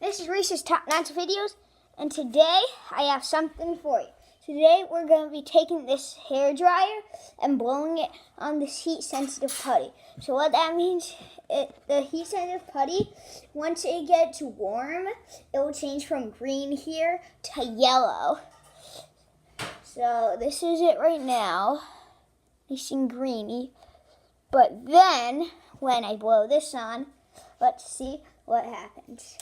this is Reese's Top Notch Videos, and today I have something for you. Today we're going to be taking this hairdryer and blowing it on this heat-sensitive putty. So what that means, the heat-sensitive putty, once it gets warm, it will change from green here to yellow. So this is it right now, nice and greeny. But then, when I blow this on, let's see what happens.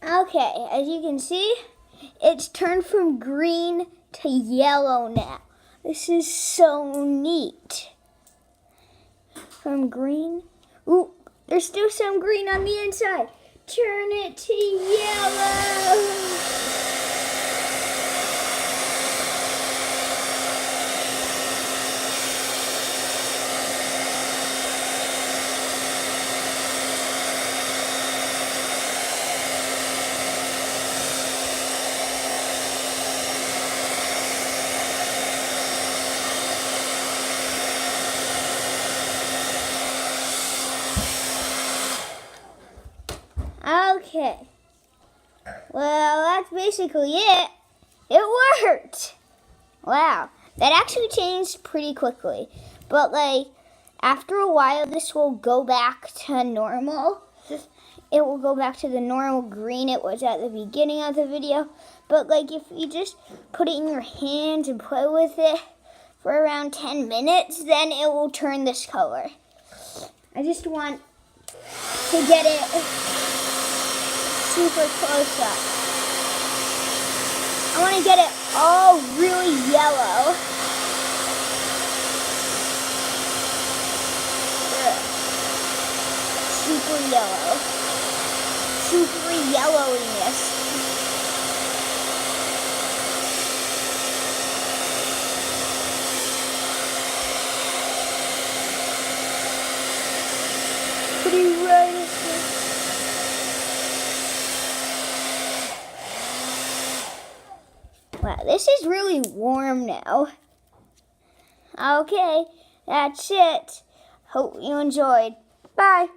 Okay, as you can see, it's turned from green to yellow now. This is so neat. From green, ooh, there's still some green on the inside. Turn it to yellow. Okay, well, that's basically it. It worked. Wow, that actually changed pretty quickly. But after a while, this will go back to normal. It will go back to the normal green it was at the beginning of the video. But if you just put it in your hands and play with it for around 10 minutes, then it will turn this color. I just want to get it super close up. I want to get it all really yellow. Super yellow. Super yellowiness. Pretty red. Wow, this is really warm now. Okay, that's it. Hope you enjoyed. Bye.